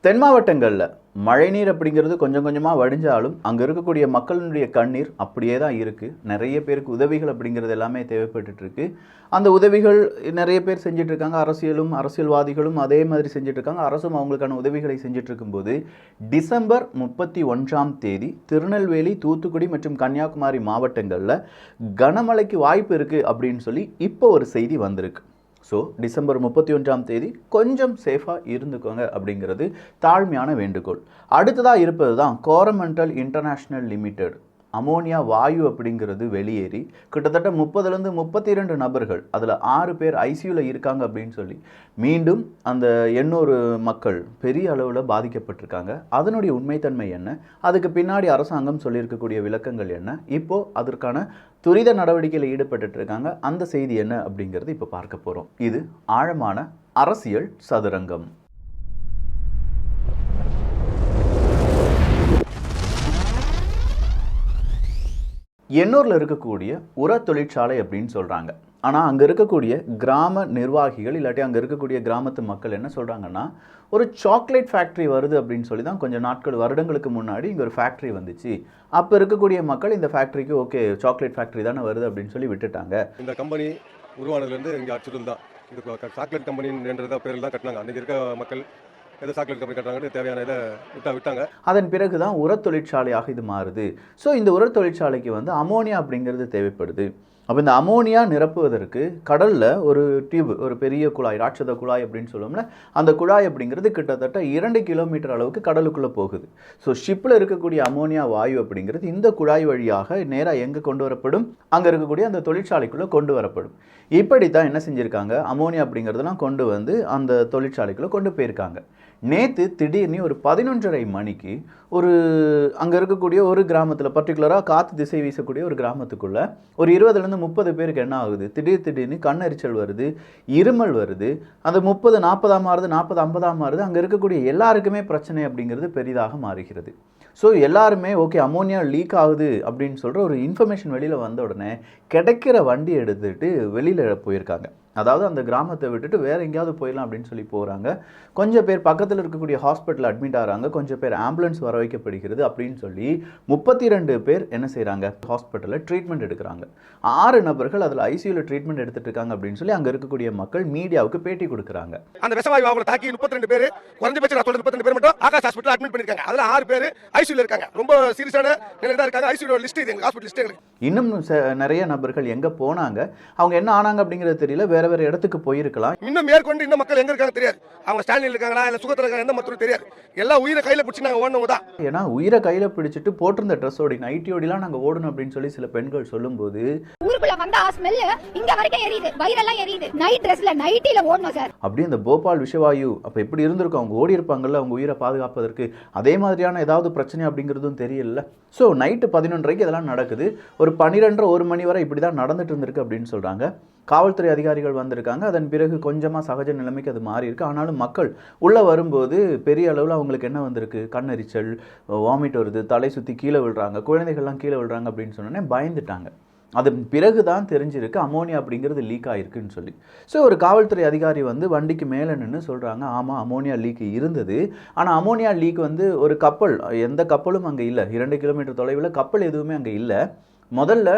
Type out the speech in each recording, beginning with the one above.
தென் மாவட்டங்களில் மழைநீர் அப்படிங்கிறது கொஞ்சம் கொஞ்சமாக வடிஞ்சாலும் அங்கே இருக்கக்கூடிய மக்களுடைய கண்ணீர் அப்படியே தான் இருக்குது. நிறைய பேருக்கு உதவிகள் அப்படிங்கிறது எல்லாமே தேவைப்பட்டுருக்கு. அந்த உதவிகள் நிறைய பேர் செஞ்சிட்ருக்காங்க. அரசியல்வாதிகளும் அதே மாதிரி செஞ்சிட்ருக்காங்க. அரசும் அவங்களுக்கான உதவிகளை செஞ்சுட்டு இருக்கும்போது டிசம்பர் 31ஆம் தேதி திருநெல்வேலி, தூத்துக்குடி மற்றும் கன்னியாகுமரி மாவட்டங்களில் கனமழைக்கு வாய்ப்பு இருக்குது அப்படின்னு சொல்லி இப்போ ஒரு செய்தி வந்திருக்கு. ஸோ டிசம்பர் 31ஆம் தேதி கொஞ்சம் சேஃபாக இருந்துக்கோங்க அப்படிங்கிறது தாழ்மையான வேண்டுகோள். அடுத்ததாக இருப்பது தான் கோரமண்டல் இன்டர்நேஷ்னல் லிமிடெட் அமோனியா வாயு அப்படிங்கிறது வெளியேறி கிட்டத்தட்ட 30லேருந்து 32 நபர்கள், அதில் 6 பேர் ஐசியூவில் இருக்காங்க அப்படின்னு சொல்லி மீண்டும் அந்த 800 மக்கள் பெரிய அளவில் பாதிக்கப்பட்டிருக்காங்க. அதனுடைய உண்மைத்தன்மை என்ன, அதுக்கு பின்னாடி அரசாங்கம் சொல்லியிருக்கக்கூடிய விளக்கங்கள் என்ன, இப்போது அதற்கான துரித நடவடிக்கையில் ஈடுபட்டு இருக்காங்க. அந்த செய்தி என்ன அப்படிங்கிறது இப்போ பார்க்க போகிறோம். இது ஆழமான அரசியல் சதுரங்கம். எண்ணூரில் இருக்கக்கூடிய உர தொழிற்சாலை அப்படின்னு சொல்கிறாங்க. ஆனால் அங்கே இருக்கக்கூடிய கிராம நிர்வாகிகள் இல்லாட்டி அங்கே இருக்கக்கூடிய கிராமத்து மக்கள் என்ன சொல்கிறாங்கன்னா, ஒரு சாக்லேட் ஃபேக்ட்ரி வருது அப்படின்னு சொல்லி தான் கொஞ்சம் வருடங்களுக்கு முன்னாடி இங்கே ஒரு ஃபேக்ட்ரி வந்துச்சு. அப்போ இருக்கக்கூடிய மக்கள் இந்த ஃபேக்ட்ரிக்கு ஓகே சாக்லேட் ஃபேக்ட்ரி தானே வருது அப்படின்னு சொல்லி விட்டுட்டாங்க. இந்த கம்பெனி உருவானதுலேருந்து இங்கே அச்சுறுத்தல் தான். இது சாக்லேட் கம்பெனின்ற பேரில் தான் கட்டினாங்க. அன்றைக்கி இருக்க மக்கள் எது சாக்லேட் கம்பெனி கட்டுறாங்கன்னு தேவையான இதை விட்டாங்க. அதன் பிறகு தான் உர தொழிற்சாலையாக இது மாறுது. ஸோ இந்த உர தொழிற்சாலைக்கு அமோனியா அப்படிங்கிறது தேவைப்படுது. அப்போ இந்த அமோனியா நிரப்புவதற்கு கடலில் ஒரு டியூப், ஒரு பெரிய குழாய், ராட்சத குழாய் அப்படின்னு சொல்லுவோம்ல, அந்த குழாய் அப்படிங்கிறது கிட்டத்தட்ட 2 கிலோமீட்டர் அளவுக்கு கடலுக்குள்ளே போகுது. ஸோ ஷிப்பில் இருக்கக்கூடிய அமோனியா வாயு அப்படிங்கிறது இந்த குழாய் வழியாக நேராக எங்கே கொண்டு வரப்படும், அங்கே இருக்கக்கூடிய அந்த தொழிற்சாலைக்குள்ளே கொண்டு வரப்படும். இப்படி தான் என்ன செஞ்சுருக்காங்க, அமோனியா அப்படிங்கிறதெல்லாம் கொண்டு வந்து அந்த தொழிற்சாலைக்குள்ளே கொண்டு போயிருக்காங்க. நேற்று திடீர்னு ஒரு 11:30 மணிக்கு ஒரு அங்கே இருக்கக்கூடிய ஒரு கிராமத்தில், பர்டிகுலராக காற்று திசை வீசக்கூடிய ஒரு கிராமத்துக்குள்ளே ஒரு 20லேருந்து 30 பேருக்கு என்ன ஆகுது, திடீர்னு கண்ணெரிச்சல் வருது, இருமல் வருது. அந்த 30 40 மாறுது, 40 50 மாறுது. அங்கே இருக்கக்கூடிய எல்லாருக்குமே பிரச்சனை அப்படிங்கிறது பெரிதாக மாறுகிறது. ஸோ எல்லாருமே ஓகே அமோனியா லீக் ஆகுது அப்படின்னு சொல்கிற ஒரு இன்ஃபர்மேஷன் வெளியில் வந்த உடனே கிடைக்கிற வண்டி எடுத்துகிட்டு வெளியில் போயிருக்காங்க. அதாவது அந்த கிராமத்தை விட்டுட்டு வேறு எங்கேயாவது போயிடலாம் அப்படின்னு சொல்லி போகிறாங்க. கொஞ்சம் பேர் பக்கத்தில் இருக்கக்கூடிய ஹாஸ்பிட்டல் அட்மிட் ஆகிறாங்க, கொஞ்சம் பேர் ஆம்புலன்ஸ் வர வைக்கப்படுகிறது அப்படின்னு சொல்லி 32 பேர் என்ன செய்கிறாங்க, ஹாஸ்பிட்டலில் ட்ரீட்மெண்ட் எடுக்கிறாங்க. 6 நபர்கள் அதில் ஐசியூவில் ட்ரீட்மெண்ட் எடுத்துகிட்டு இருக்காங்க அப்படின்னு சொல்லி அங்கே இருக்கக்கூடிய மக்கள் மீடியாவுக்கு பேட்டி கொடுக்குறாங்க. அந்த விஷவாயு அவங்களை தாக்கி 32 பேர், குறைஞ்சபட்சம் 32 பேர் மட்டும் ஆகாஷ் ஹாஸ்பிட்டல் அட்மிட் பண்ணிருக்காங்க. அதில் 6 பேர் ஐசியூவில் இருக்காங்க. ரொம்ப சீரியஸான நிலையில் தான் இருக்காங்க. ஐசியூவில் லிஸ்ட் இது, ஹாஸ்பிட்டல் லிஸ்ட் எங்களுக்கு. இன்னும் நிறைய நபர்கள் எங்கே போனாங்க, அவங்க என்ன ஆனாங்க அப்படிங்கிறது தெரியல. வேற இடத்துக்கு போயிருக்கலாம். இன்னும் மேற்கொண்டு இன்னும் மக்கள் எங்க இருக்காங்க தெரியாது. அவங்க ஸ்டாண்டில் இருக்காங்களா இல்ல சுகத்துல இருக்காங்க எந்த மருத்துவம் தெரியாது. எல்லாம் உயிரை கையில பிடிச்சி நாங்க ஓடணும் தான். ஏன்னா உயிரை கையில பிடிச்சிட்டு போட்டிருந்த ட்ரெஸ்ஸோடி நைட்டியோடிலாம் நாங்க ஓடணும் அப்படின்னு சொல்லி சில பெண்கள் சொல்லும்போது ஊருக்குள்ள வந்தா ஸ்மெல் இங்க வரைக்கும் எரியுது, வயிறெல்லாம் எரியுது. நைட் ட்ரெஸ்ல நைட்டில ஓடணும் சார். அப்படியே இந்த போபால் விஷவாயு அப்ப எப்படி இருந்திருக்கும், அவங்க ஓடி இருப்பாங்கல்ல அவங்க உயிரை பாதுகாப்பதற்கு. அதே மாதிரியான ஏதாவது பிரச்சனை அப்படிங்கிறதும் தெரியல. ஸோ நைட்டு 11:30 இதெல்லாம் நடக்குது. ஒரு 12:30 1 மணி வரை இப்படி தான் நடந்துட்டு இருந்திருக்கு அப்படின்னு சொல்றாங்க. காவல்துறை அதிகாரிகள் வந்திருக்காங்க. அதன் பிறகு கொஞ்சமாக சகஜ நிலைமைக்கு அது மாறி இருக்கு. ஆனாலும் மக்கள் உள்ளே வரும்போது பெரிய அளவில் அவங்களுக்கு என்ன வந்திருக்கு, கண்ணெரிச்சல், வாமிட் வருது, தலை சுற்றி கீழே விழுறாங்க, குழந்தைகள்லாம் கீழே விழுறாங்க அப்படின்னு சொன்னோன்னே பயந்துட்டாங்க. அதன் பிறகு தான் தெரிஞ்சிருக்கு அமோனியா அப்படிங்கிறது லீக் ஆகிருக்குன்னு சொல்லி. ஸோ ஒரு காவல்துறை அதிகாரி வண்டிக்கு மேலே நின்று சொல்கிறாங்க, ஆமாம் அமோனியா லீக் இருந்தது. ஆனால் அமோனியா லீக் ஒரு கப்பல், எந்த கப்பலும் அங்கே இல்லை. 2 கிலோமீட்டர் தொலைவில் கப்பல் எதுவுமே அங்கே இல்லை. முதல்ல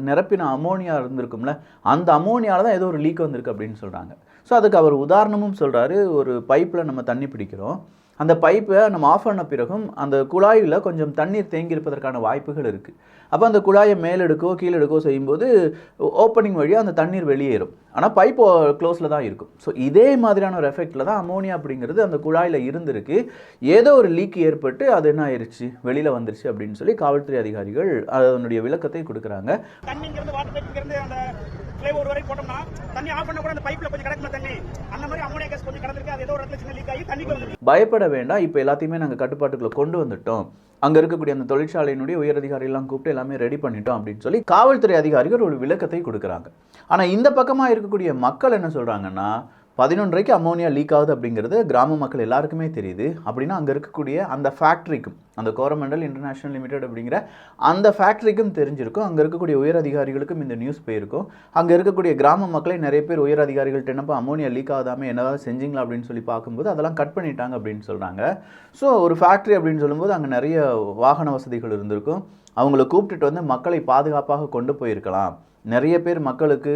நிரப்பின அமோனியா இருந்திருக்கும்ல, அந்த அமோனியாவில் தான் ஏதோ ஒரு லீக் வந்திருக்கு அப்படின்னு சொல்கிறாங்க. ஸோ அதுக்கு அவர் உதாரணமும் சொல்கிறாரு. ஒரு பைப்பில் நம்ம தண்ணி பிடிக்கிறோம், அந்த பைப்பை நம்ம ஆஃப் பண்ண பிறகும் அந்த குழாயில் கொஞ்சம் தண்ணீர் தேங்கி இருப்பதற்கான வாய்ப்புகள் இருக்குது. அப்போ அந்த குழாயை மேலெடுக்கோ கீழெடுக்கோ செய்யும்போது ஓப்பனிங் வழியாக அந்த தண்ணீர் வெளியேறும். ஆனால் பைப் க்ளோஸில் தான் இருக்கும். ஸோ இதே மாதிரியான ஒரு எஃபெக்டில் தான் அமோனியா அப்படிங்கிறது அந்த குழாயில் இருந்திருக்கு. ஏதோ ஒரு லீக் ஏற்பட்டு அது என்ன ஆயிடுச்சு, வெளியில் வந்துருச்சு அப்படின்னு சொல்லி காவல்துறை அதிகாரிகள் அதனுடைய விளக்கத்தை கொடுக்குறாங்க. ஒரு வரை போட்டோம்னா தண்ணி ஆஃப் பண்ண கூட அந்த பைப்ல கொஞ்சம் கிடக்குற தண்ணி அந்த மாதிரி அமோனியா கேஸ் கொஞ்சம் கிடந்திருக்கு. அது ஏதோ ஒரு இடத்துல சின்ன லீக் ஆகி தண்ணி வந்து. பயப்பட வேண்டாம், இப்போ எல்லாத்தையுமே நாங்கள் கட்டுப்பாட்டுக்குள்ள கொண்டு வந்துட்டோம். அங்கே இருக்கக்கூடிய அந்த தொழிற்சாலையினுடைய உயரதிகாரிகள்லாம் கூப்பிட்டு எல்லாமே ரெடி பண்ணிட்டோம் அப்படின்னு சொல்லி காவல்துறை அதிகாரிகள் ஒரு விளக்கத்தை கொடுக்குறாங்க. ஆனால் இந்த பக்கமாக இருக்கக்கூடிய மக்கள் என்ன சொல்கிறாங்கன்னா, 11:30க்கு அமோனியா லீக் ஆகுது அப்படிங்கிறது கிராம மக்கள் எல்லாருக்குமே தெரியுது. அப்படின்னா அங்கே இருக்கக்கூடிய அந்த ஃபேக்ட்ரிக்கும், அந்த கோரமண்டல் இன்டர்நேஷனல் லிமிடெட் அப்படிங்கிற அந்த ஃபேக்ட்ரிக்கும் தெரிஞ்சிருக்கும். அங்கே இருக்கக்கூடிய உயர் அதிகாரிகளுக்கும் இந்த நியூஸ் போயிருக்கும். அங்கே இருக்கக்கூடிய கிராம மக்களை நிறைய பேர் உயர் அதிகாரிகள்ட்ட என்னப்பா அமோனியா லீக் ஆகாதாம என்னதான் செஞ்சீங்களா அப்படின்னு சொல்லி பார்க்கும்போது அதெல்லாம் கட் பண்ணிட்டாங்க அப்படின்னு சொல்கிறாங்க. ஸோ ஒரு ஃபேக்ட்ரி அப்படின்னு சொல்லும்போது அங்கே நிறைய வாகன வசதிகள் இருந்திருக்கும். அவங்கள கூப்பிட்டுட்டு வந்து மக்களை பாதுகாப்பாக கொண்டு போயிருக்கலாம். நிறைய பேர் மக்களுக்கு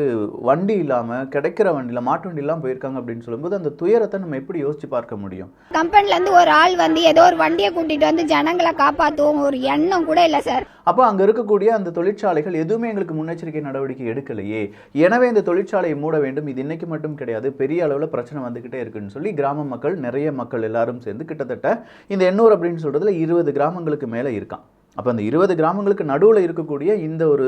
வண்டி இல்லாமல் கிடைக்கிற வண்டியில் மாட்டு வண்டி இல்லாமல் போயிருக்காங்க அப்படின்னு சொல்லும்போது அந்த துயரத்தை நம்ம எப்படி யோசிச்சு பார்க்க முடியும்? கம்பெனிலேருந்து ஒரு ஆள் வந்து ஏதோ ஒரு வண்டியை கூட்டிட்டு வந்து ஜனங்களை காப்பாற்றுவோம் ஒரு எண்ணம் கூட இல்லை சார். அப்போ அங்கே இருக்கக்கூடிய அந்த தொழிற்சாலைகள் எதுவுமே எங்களுக்கு முன்னெச்சரிக்கை நடவடிக்கை எடுக்கலையே, எனவே இந்த தொழிற்சாலையை மூட வேண்டும். இது இன்னைக்கு மட்டும் கிடையாது, பெரிய அளவில் பிரச்சனை வந்துக்கிட்டே இருக்குன்னு சொல்லி கிராம மக்கள், நிறைய மக்கள் எல்லாரும் சேர்ந்து கிட்டத்தட்ட இந்த எண்ணூர் அப்படின்னு சொல்கிறதுல 20 கிராமங்களுக்கு மேலே இருக்கான். அப்போ அந்த 20 கிராமங்களுக்கு நடுவில் இருக்கக்கூடிய இந்த ஒரு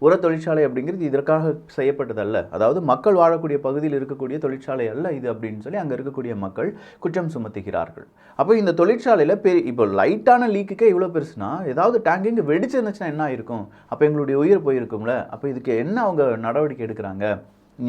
உர தொழிற்சாலை அப்படிங்கிறது இதற்காக செய்யப்பட்டதல்ல. அதாவது மக்கள் வாழக்கூடிய பகுதியில் இருக்கக்கூடிய தொழிற்சாலை அல்ல இது அப்படின்னு சொல்லி அங்கே இருக்கக்கூடிய மக்கள் குற்றம் சுமத்துகிறார்கள். அப்போ இந்த தொழிற்சாலையில் இப்போ லைட்டான லீக்குக்கே இவ்வளோ பெருசுனா ஏதாவது டேங்க் இங்கே வெடிச்சிருந்துச்சுன்னா என்ன ஆயிருக்கும்? அப்போ எங்களுடைய உயிர் போயிருக்கும்ல. அப்போ இதுக்கு என்ன அவங்க நடவடிக்கை எடுக்கிறாங்க?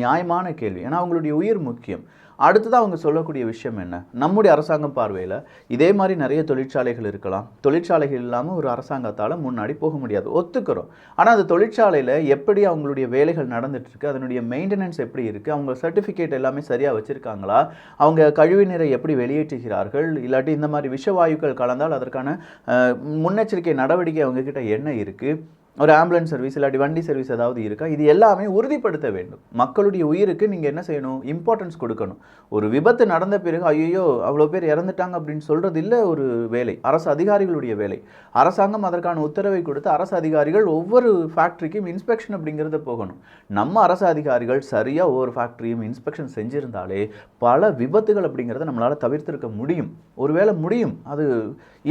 நியாயமான கேள்வி. ஏன்னா அவங்களுடைய உயிர் முக்கியம். அடுத்ததாக அவங்க சொல்லக்கூடிய விஷயம் என்ன? நம்முடைய அரசாங்கம் பார்வையில் இதே மாதிரி நிறைய தொழிற்சாலைகள் இருக்கலாம். தொழிற்சாலைகள் இல்லாமல் ஒரு அரசாங்கத்தால் முன்னாடி போக முடியாது, ஒத்துக்கிறோம். ஆனால் அந்த தொழிற்சாலையில் எப்படி அவங்களுடைய வேலைகள் நடந்துட்டுருக்கு, அதனுடைய மெயின்டெனன்ஸ் எப்படி இருக்குது, அவங்க சர்டிஃபிகேட் எல்லாமே சரியாக வச்சுருக்காங்களா, அவங்க கழிவு நீரை எப்படி வெளியேற்றுகிறார்கள், இல்லாட்டி இந்த மாதிரி விஷவாயுக்கள் கலந்தால் அதற்கான முன்னெச்சரிக்கை நடவடிக்கை அவங்கக்கிட்ட என்ன இருக்குது, ஒரு ஆம்புலன்ஸ் சர்வீஸ் இல்லாட்டி வண்டி சர்வீஸ் ஏதாவது இருக்கா, இது எல்லாமே உறுதிப்படுத்த வேண்டும். மக்களுடைய உயிருக்கு நீங்கள் என்ன செய்யணும்? இம்பார்ட்டன்ஸ் கொடுக்கணும். ஒரு விபத்து நடந்த பிறகு ஐயோ அவ்வளோ பேர் இறந்துட்டாங்க அப்படின்னு சொல்கிறது இல்லை ஒரு வேலை, அரசு அதிகாரிகளுடைய வேலை. அரசாங்கம் அதற்கான உத்தரவை கொடுத்து அரசு அதிகாரிகள் ஒவ்வொரு ஃபேக்ட்ரிக்கும் இன்ஸ்பெக்ஷன் அப்படிங்கிறத போகணும். நம்ம அரசு அதிகாரிகள் சரியாக ஒவ்வொரு ஃபேக்ட்ரியும் இன்ஸ்பெக்ஷன் செஞ்சுருந்தாலே பல விபத்துகள் அப்படிங்கிறத நம்மளால் தவிர்த்திருக்க முடியும். ஒருவேளை முடியும், அது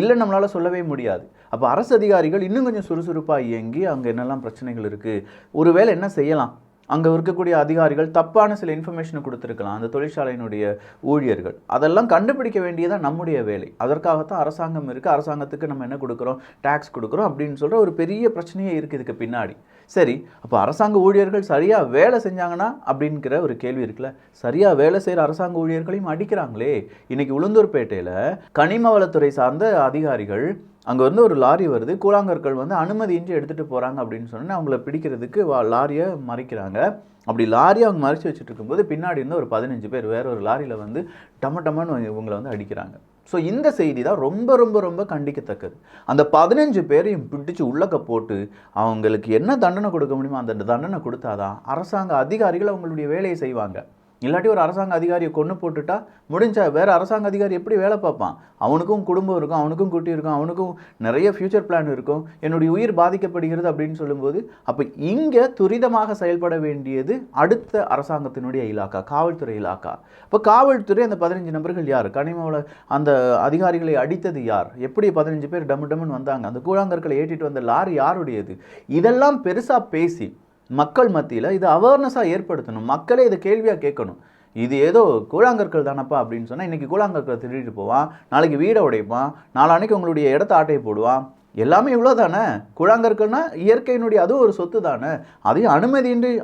இல்லை நம்மளால் சொல்லவே முடியாது. அப்போ அரசு அதிகாரிகள் இன்னும் கொஞ்சம் சுறுசுறுப்பாக இயங்கி அங்கே என்னெல்லாம் பிரச்சனைகள் இருக்குது, ஒருவேளை என்ன செய்யலாம், அங்கே இருக்கக்கூடிய அதிகாரிகள் தப்பான சில இன்ஃபர்மேஷனை கொடுத்துருக்கலாம் அந்த தொழிற்சாலையினுடைய ஊழியர்கள், அதெல்லாம் கண்டுபிடிக்க வேண்டியதான் நம்முடைய வேலை. அதற்காகத்தான் அரசாங்கம் இருக்குது. அரசாங்கத்துக்கு நம்ம என்ன கொடுக்குறோம்? டேக்ஸ் கொடுக்குறோம் அப்படின்னு சொல்கிற ஒரு பெரிய பிரச்சனையே இருக்குது இதுக்கு பின்னாடி. சரி, அப்போ அரசாங்க ஊழியர்கள் சரியாக வேலை செஞ்சாங்கன்னா அப்படிங்கிற ஒரு கேள்வி இருக்குல்ல. சரியாக வேலை செய்கிற அரசாங்க ஊழியர்களையும் அடிக்கிறாங்களே. இன்றைக்கி உளுந்தூர்பேட்டையில் கனிம வளத்துறை சார்ந்த அதிகாரிகள் அங்கே வந்து ஒரு லாரி வருது, கூழாங்கற்கள் வந்து அனுமதியின்றி எடுத்துகிட்டு போகிறாங்க அப்படின்னு சொன்னால் அவங்கள பிடிக்கிறதுக்கு லாரியை மறைக்கிறாங்க. அப்படி லாரியை அவங்க மறைச்சி வச்சுட்டு இருக்கும்போது பின்னாடி இருந்து ஒரு 15 பேர் வேற ஒரு லாரியில் வந்து டமன்னு இவங்களை வந்து அடிக்கிறாங்க. ஸோ இந்த செய்தி தான் ரொம்ப ரொம்ப ரொம்ப கண்டிக்கத்தக்கது. அந்த 15 பேரையும் பிடிச்சி உள்ளக்க போட்டு அவங்களுக்கு என்ன தண்டனை கொடுக்க முடியுமோ அந்த தண்டனை கொடுத்தாதான் அரசாங்க அதிகாரிகள் அவங்களுடைய வேலையை செய்வாங்க. இல்லாட்டி ஒரு அரசாங்க அதிகாரியை கொண்டு போட்டுட்டா முடிஞ்சா வேறு அரசாங்க அதிகாரி எப்படி வேலை பார்ப்பான்? அவனுக்கும் குடும்பம் இருக்கும், அவனுக்கும் குட்டி இருக்கும், அவனுக்கும் நிறைய ஃப்யூச்சர் பிளான் இருக்கும். என்னுடைய உயிர் பாதிக்கப்படுகிறது அப்படின்னு சொல்லும்போது அப்போ இங்கே துரிதமாக செயல்பட வேண்டியது அடுத்த அரசாங்கத்தினுடைய இலாக்கா, காவல்துறை இலாக்கா. இப்போ காவல்துறை அந்த 15 நபர்கள் யார்? கனிமவள அந்த அதிகாரிகளை அடித்தது யார்? எப்படி 15 பேர் டம்முன்னு வந்தாங்க? அந்த கூழாங்கற்களை ஏற்றிட்டு வந்த லாரி யாருடையது? இதெல்லாம் பெருசாக பேசி மக்கள் மத்தியில் இது அவேர்னஸாக ஏற்படுத்தணும். மக்களே இதை கேள்வியாக கேட்கணும். இது ஏதோ கூழாங்கற்கள் தானப்பா அப்படின்னு சொன்னால் இன்றைக்கி கூழாங்கற்களை திருடிட்டு போவான், நாளைக்கு வீடை உடைப்பான், நாளான்னைக்கு உங்களுடைய இடத்த ஆட்டையை போடுவான். எல்லாமே இவ்வளோ தானே. கூழாங்கற்கள்னா இயற்கையினுடைய அதுவும் ஒரு சொத்து தானே. அதையும்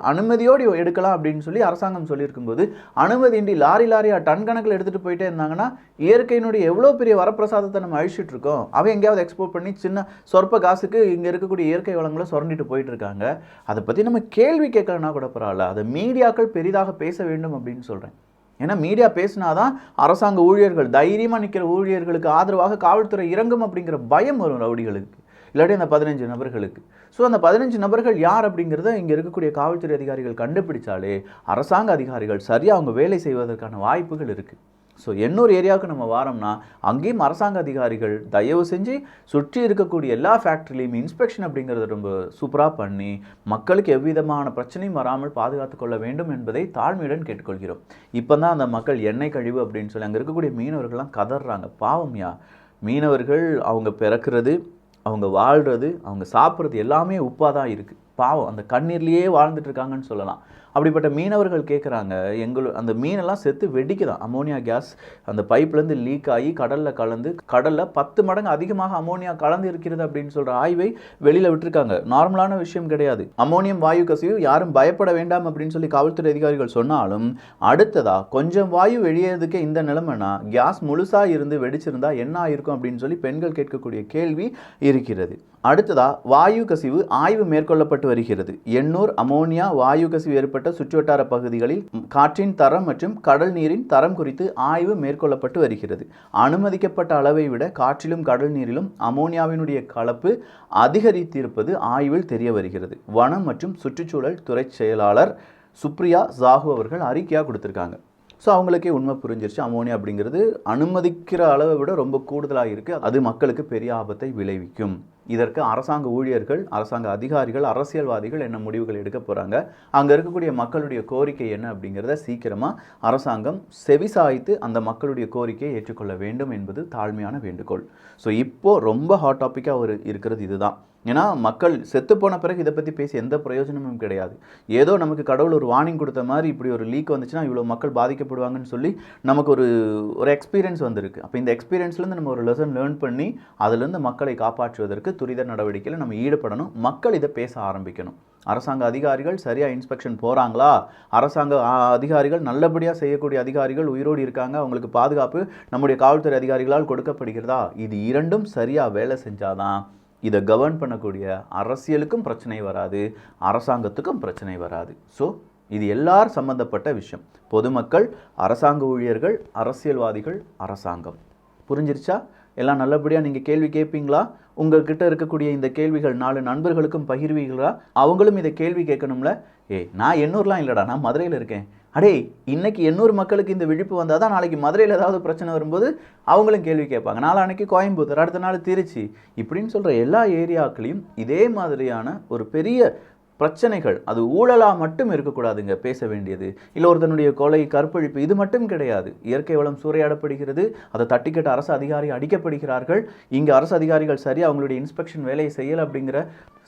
அனுமதியோடு எடுக்கலாம் அப்படின்னு சொல்லி அரசாங்கம் சொல்லியிருக்கும்போது அனுமதியின்றி லாரியாக டன் கணக்கில் எடுத்துகிட்டு போயிட்டே இருந்தாங்கன்னா இயற்கையினுடைய எவ்வளோ பெரிய வரப்பிரசாதத்தை நம்ம அழிச்சிட்டு இருக்கோம். அவன் எங்கேயாவது எக்ஸ்போர்ட் பண்ணி சின்ன சொற்ப காசுக்கு இங்கே இருக்கக்கூடிய இயற்கை வளங்களை சுரண்டிட்டு போயிட்டு இருக்காங்க. அதை பற்றி நம்ம கேள்வி கேட்கலன்னா கூட பரவாயில்ல, அதை மீடியாக்கள் பெரிதாக பேச வேண்டும் அப்படின்னு சொல்கிறேன். ஏன்னா மீடியா பேசினாதான் அரசாங்க ஊழியர்கள், தைரியமாக நிற்கிற ஊழியர்களுக்கு ஆதரவாக காவல்துறை இறங்கும் அப்படிங்கிற பயம் வரும் ரவுடிகளுக்கு, இல்லாட்டி அந்த 15 நபர்களுக்கு. ஸோ அந்த 15 நபர்கள் யார் அப்படிங்கிறத இங்கே இருக்கக்கூடிய காவல்துறை அதிகாரிகள் கண்டுபிடிச்சாலே அரசாங்க அதிகாரிகள் சரியாக அவங்க வேலை செய்வதற்கான வாய்ப்புகள் இருக்குது. ஸோ எண்ணூர் ஏரியாவுக்கு நம்ம வாரோம்னா அங்கேயும் அரசாங்க அதிகாரிகள் தயவு செஞ்சு சுற்றி இருக்கக்கூடிய எல்லா ஃபேக்ட்ரிலையும் இன்ஸ்பெக்ஷன் அப்படிங்கிறத ரொம்ப சூப்பராக பண்ணி மக்களுக்கு எவ்விதமான பிரச்சனையும் வராமல் பாதுகாத்து கொள்ள வேண்டும் என்பதை தாழ்மையுடன் கேட்டுக்கொள்கிறோம். இப்போ தான் அந்த மக்கள் எண்ணெய் கழிவு அப்படின்னு சொல்லி அங்கே இருக்கக்கூடிய மீனவர்கள்லாம் கதறாங்க. பாவம்யா, மீனவர்கள் அவங்க பிறக்கிறது, அவங்க வாழ்கிறது, அவங்க சாப்பிட்றது எல்லாமே உப்பாக தான் இருக்குது. பாவம், அந்த கண்ணீர்லேயே வாழ்ந்துட்டு இருக்காங்கன்னு சொல்லலாம். அப்படிப்பட்ட மீனவர்கள் கேட்குறாங்க, அந்த மீனெல்லாம் செத்து வெடிக்குதான். அமோனியா கேஸ் அந்த பைப்லேருந்து லீக் ஆகி கடலில் 10 மடங்கு அதிகமாக அமோனியா கலந்து இருக்கிறது அப்படின்னு சொல்கிற ஆய்வை வெளியில் விட்டுருக்காங்க. நார்மலான விஷயம் கிடையாது. அமோனியம் வாயு கசிவு யாரும் பயப்பட வேண்டாம் அப்படின்னு சொல்லி காவல்துறை அதிகாரிகள் சொன்னாலும், அடுத்ததா கொஞ்சம் வாயு வெளியேறதுக்கே இந்த நிலைமைனா கேஸ் முழுசாக இருந்து வெடிச்சிருந்தா என்ன ஆயிருக்கும் அப்படின்னு சொல்லி பெண்கள் கேட்கக்கூடிய கேள்வி இருக்கிறது. அடுத்ததா வாயு கசிவு ஆய்வு மேற்கொள்ளப்பட்டு வருகிறது. எண்ணூர் அமோனியா வாயு கசிவு ஏற்பட்ட சுற்றுவட்டார பகுதிகளில் காற்றின் தரம் மற்றும் கடல் நீரின் தரம் குறித்து ஆய்வு மேற்கொள்ளப்பட்டு வருகிறது. அனுமதிக்கப்பட்ட அளவை விட காற்றிலும் கடல் நீரிலும் அமோனியாவினுடைய கலப்பு அதிகரித்திருப்பது ஆய்வில் தெரிய வருகிறது. வனம் மற்றும் சுற்றுச்சூழல் துறை செயலாளர் சுப்ரியா சாஹூ அவர்கள் அறிக்கையாக கொடுத்துருக்காங்க. ஸோ அவங்களுக்கே உண்மை புரிஞ்சிருச்சு, அமோனியா அப்படிங்கிறது அனுமதிக்கிற அளவை விட ரொம்ப கூடுதலாக இருக்குது, அது மக்களுக்கு பெரிய ஆபத்தை விளைவிக்கும். இதற்கு அரசாங்க ஊழியர்கள், அரசாங்க அதிகாரிகள், அரசியல்வாதிகள் என்ன முடிவுகள் எடுக்க போகிறாங்க, அங்கே இருக்கக்கூடிய மக்களுடைய கோரிக்கை என்ன அப்படிங்கிறத சீக்கிரமாக அரசாங்கம் செவிசாய்த்து அந்த மக்களுடைய கோரிக்கையை ஏற்றுக்கொள்ள வேண்டும் என்பது தாழ்மையான வேண்டுகோள். ஸோ இப்போது ரொம்ப ஹாட் டாப்பிக்காக இருக்கிறது இதுதான். ஏன்னா மக்கள் செத்து போன பிறகு இதை பற்றி பேசி எந்த பிரயோஜனமும் கிடையாது. ஏதோ நமக்கு கடவுள் ஒரு வார்னிங் கொடுத்த மாதிரி இப்படி ஒரு லீக் வந்துச்சுன்னா இவ்வளோ மக்கள் பாதிக்கப்படுவாங்கன்னு சொல்லி நமக்கு ஒரு எக்ஸ்பீரியன்ஸ் வந்திருக்கு. அப்போ இந்த எக்ஸ்பீரியன்ஸ்லேருந்து நம்ம ஒரு லெசன் லேர்ன் பண்ணி அதிலேருந்து மக்களை காப்பாற்றுவதற்கு துரித நடவடிக்கையில் நம்ம ஈடுபடணும். மக்கள் இதை பேச ஆரம்பிக்கணும். அரசாங்க அதிகாரிகள் சரியாக இன்ஸ்பெக்ஷன் போகிறாங்களா, அரசாங்க அதிகாரிகள் நல்லபடியாக செய்யக்கூடிய அதிகாரிகள் உயிரோடு இருக்காங்க, அவங்களுக்கு பாதுகாப்பு நம்முடைய காவல்துறை அதிகாரிகளால் கொடுக்கப்படுகிறதா, இது இரண்டும் சரியாக வேலை செஞ்சாதான் இதை கவர்ன் பண்ணக்கூடிய அரசியலுக்கும் பிரச்சனை வராது, அரசாங்கத்துக்கும் பிரச்சனை வராது. ஸோ இது எல்லாரும் சம்பந்தப்பட்ட விஷயம். பொதுமக்கள், அரசாங்க ஊழியர்கள், அரசியல்வாதிகள், அரசாங்கம். புரிஞ்சிருச்சா? எல்லாம் நல்லபடியாக நீங்கள் கேள்வி கேட்பீங்களா? உங்கள்கிட்ட இருக்கக்கூடிய இந்த கேள்விகள் 4 நண்பர்களுக்கும் பகிர்வீங்களா? அவங்களும் இதை கேள்வி கேட்கணும்ல. நான் எண்ணூர்லாம் இல்லைடா, நான் மதுரையில் இருக்கேன். அடே, இன்னைக்கு 800 மக்களுக்கு இந்த விழிப்பு வந்தால் தான் நாளைக்கு மதுரையில் ஏதாவது பிரச்சனை வரும்போது அவங்களும் கேள்வி கேட்பாங்க. நாளைக்கு கோயம்புத்தூர், அடுத்த நாள் திருச்சி, இப்படின்னு சொல்கிற எல்லா ஏரியாக்களையும் இதே மாதிரியான ஒரு பெரிய பிரச்சனைகள், அது ஊழலாக மட்டும் இருக்கக்கூடாதுங்க பேச வேண்டியது. இல்லை ஒருத்தனுடைய கொலை, கற்பழிப்பு, இது மட்டும் கிடையாது. இயற்கை வளம் சூறையாடப்படுகிறது, அதை தட்டிக்கட்ட அரசு அதிகாரி அடிக்கப்படுகிறார்கள். இங்கே அரசு அதிகாரிகள் சரியாக அவங்களுடைய இன்ஸ்பெக்ஷன் வேலையை செய்யலை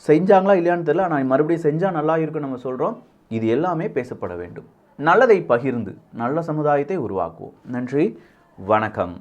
செஞ்சாங்களா இல்லையான்னு தெரியல, ஆனால் மறுபடியும் செஞ்சால் நல்லா இருக்கும் நம்ம சொல்கிறோம். இது எல்லாமே பேசப்பட வேண்டும். நல்லதை பகிர்ந்து நல்ல சமுதாயத்தை உருவாக்குவோம். நன்றி, வணக்கம்.